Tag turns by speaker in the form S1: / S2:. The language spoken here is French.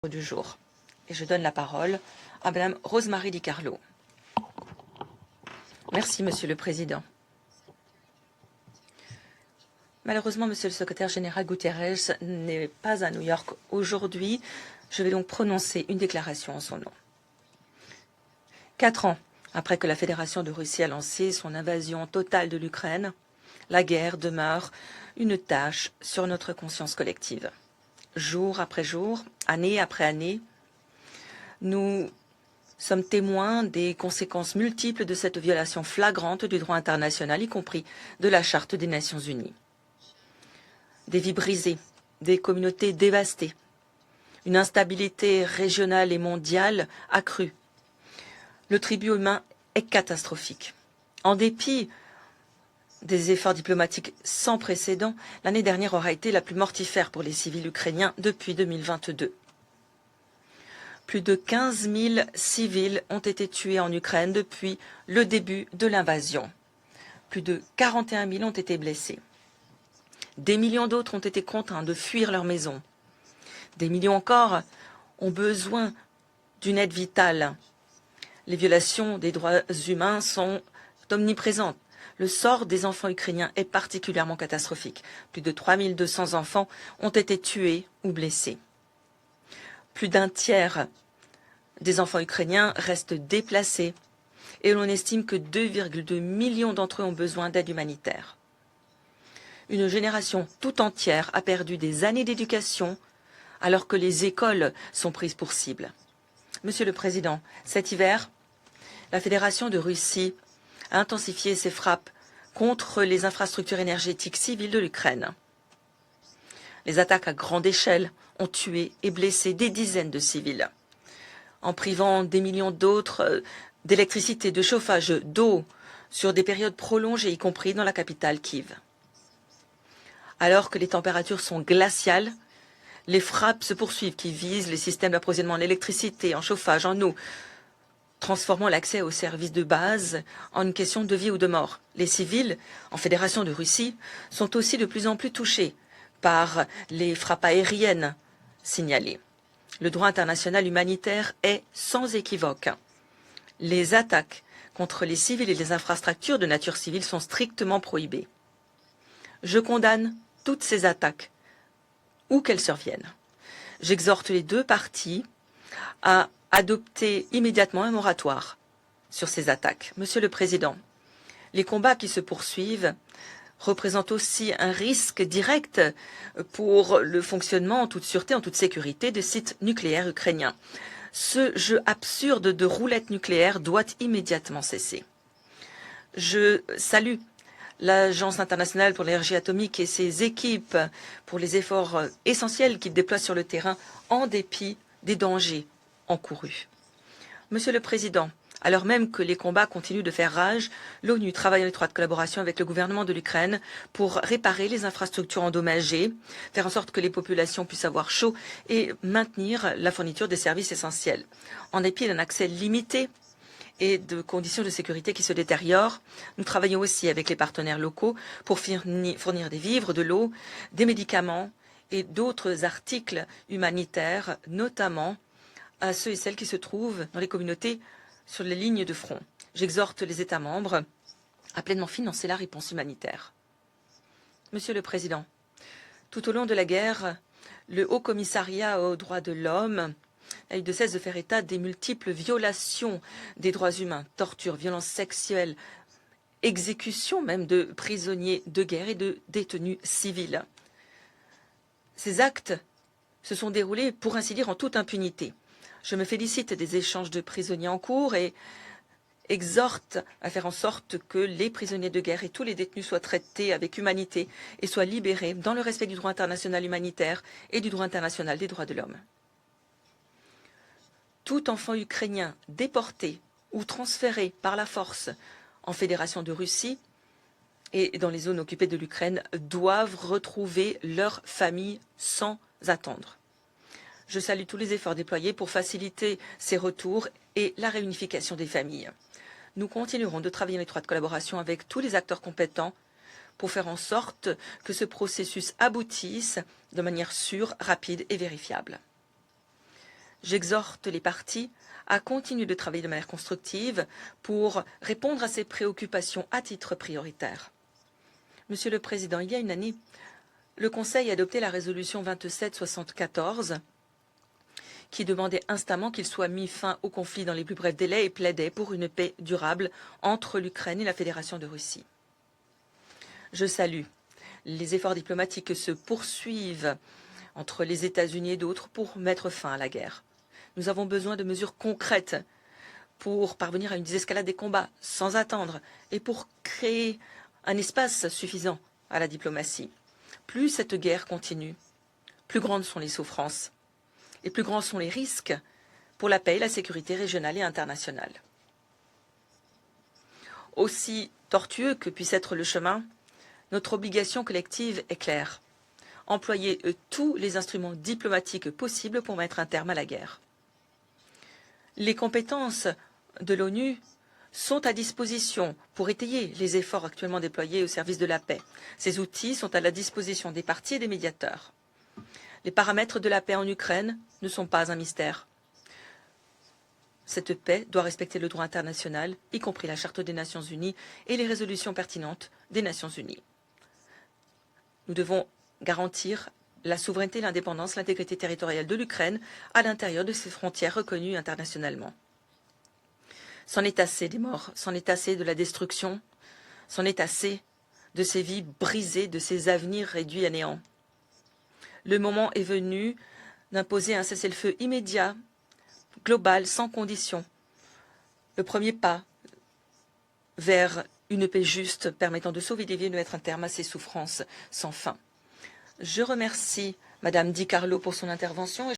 S1: Du jour. Et je donne la parole à Madame Rosemarie Di Carlo. Merci, Monsieur le Président. Malheureusement, Monsieur le Secrétaire général Guterres n'est pas à New York aujourd'hui. Je vais donc prononcer une déclaration en son nom. 4 ans après que la Fédération de Russie a lancé son invasion totale de l'Ukraine, la guerre demeure une tâche sur notre conscience collective. Jour après jour, année après année, nous sommes témoins des conséquences multiples de cette violation flagrante du droit international, y compris de la Charte des Nations Unies. Des vies brisées, des communautés dévastées, une instabilité régionale et mondiale accrue. Le tribut humain est catastrophique. En dépit des efforts diplomatiques sans précédent, l'année dernière aura été la plus mortifère pour les civils ukrainiens depuis 2022. Plus de 15 000 civils ont été tués en Ukraine depuis le début de l'invasion. Plus de 41 000 ont été blessés. Des millions d'autres ont été contraints de fuir leur maison. Des millions encore ont besoin d'une aide vitale. Les violations des droits humains sont omniprésentes. Le sort des enfants ukrainiens est particulièrement catastrophique. Plus de 3 200 enfants ont été tués ou blessés. Plus d'un tiers des enfants ukrainiens restent déplacés et l'on estime que 2,2 millions d'entre eux ont besoin d'aide humanitaire. Une génération tout entière a perdu des années d'éducation alors que les écoles sont prises pour cible. Monsieur le Président, cet hiver, la Fédération de Russie a intensifié ses frappes contre les infrastructures énergétiques civiles de l'Ukraine. Les attaques à grande échelle ont tué et blessé des dizaines de civils, en privant des millions d'autres d'électricité, de chauffage, d'eau, sur des périodes prolongées, y compris dans la capitale Kiev. Alors que les températures sont glaciales, les frappes se poursuivent qui visent les systèmes d'approvisionnement en électricité, en chauffage, en eau, transformant l'accès aux services de base en une question de vie ou de mort. Les civils, en Fédération de Russie, sont aussi de plus en plus touchés par les frappes aériennes signalées. Le droit international humanitaire est sans équivoque. Les attaques contre les civils et les infrastructures de nature civile sont strictement prohibées. Je condamne toutes ces attaques, où qu'elles surviennent. J'exhorte les deux parties à adopter immédiatement un moratoire sur ces attaques. Monsieur le Président, les combats qui se poursuivent représentent aussi un risque direct pour le fonctionnement en toute sûreté, en toute sécurité des sites nucléaires ukrainiens. Ce jeu absurde de roulette nucléaire doit immédiatement cesser. Je salue l'Agence internationale pour l'énergie atomique et ses équipes pour les efforts essentiels qu'ils déploient sur le terrain en dépit des dangers encourus. Monsieur le Président, alors même que les combats continuent de faire rage, l'ONU travaille en étroite collaboration avec le gouvernement de l'Ukraine pour réparer les infrastructures endommagées, faire en sorte que les populations puissent avoir chaud et maintenir la fourniture des services essentiels. En dépit d'un accès limité et de conditions de sécurité qui se détériorent, nous travaillons aussi avec les partenaires locaux pour fournir des vivres, de l'eau, des médicaments et d'autres articles humanitaires, notamment à ceux et celles qui se trouvent dans les communautés sur les lignes de front. J'exhorte les États membres à pleinement financer la réponse humanitaire. Monsieur le Président, tout au long de la guerre, le Haut Commissariat aux droits de l'homme n'a eu de cesse de faire état des multiples violations des droits humains, tortures, violences sexuelles, exécutions même de prisonniers de guerre et de détenus civils. Ces actes se sont déroulés, pour ainsi dire, en toute impunité. Je me félicite des échanges de prisonniers en cours et exhorte à faire en sorte que les prisonniers de guerre et tous les détenus soient traités avec humanité et soient libérés dans le respect du droit international humanitaire et du droit international des droits de l'homme. Tout enfant ukrainien déporté ou transféré par la force en Fédération de Russie et dans les zones occupées de l'Ukraine doivent retrouver leur famille sans attendre. Je salue tous les efforts déployés pour faciliter ces retours et la réunification des familles. Nous continuerons de travailler en étroite collaboration avec tous les acteurs compétents pour faire en sorte que ce processus aboutisse de manière sûre, rapide et vérifiable. J'exhorte les parties à continuer de travailler de manière constructive pour répondre à ces préoccupations à titre prioritaire. Monsieur le Président, il y a une année, le Conseil a adopté la résolution 2774 qui demandait instamment qu'il soit mis fin au conflit dans les plus brefs délais et plaidait pour une paix durable entre l'Ukraine et la Fédération de Russie. Je salue les efforts diplomatiques qui se poursuivent entre les États-Unis et d'autres pour mettre fin à la guerre. Nous avons besoin de mesures concrètes pour parvenir à une désescalade des combats sans attendre et pour créer un espace suffisant à la diplomatie. Plus cette guerre continue, plus grandes sont les souffrances et plus grands sont les risques pour la paix et la sécurité régionale et internationale. Aussi tortueux que puisse être le chemin, notre obligation collective est claire. Employer tous les instruments diplomatiques possibles pour mettre un terme à la guerre. Les compétences de l'ONU sont à disposition pour étayer les efforts actuellement déployés au service de la paix. Ces outils sont à la disposition des parties et des médiateurs. Les paramètres de la paix en Ukraine ne sont pas un mystère. Cette paix doit respecter le droit international, y compris la Charte des Nations Unies et les résolutions pertinentes des Nations Unies. Nous devons garantir la souveraineté, l'indépendance, l'intégrité territoriale de l'Ukraine à l'intérieur de ses frontières reconnues internationalement. C'en est assez des morts, c'en est assez de la destruction, c'en est assez de ces vies brisées, de ces avenirs réduits à néant. Le moment est venu d'imposer un cessez-le-feu immédiat, global, sans condition. Le premier pas vers une paix juste permettant de sauver des vies et de mettre un terme à ces souffrances sans fin. Je remercie Madame Di Carlo pour son intervention.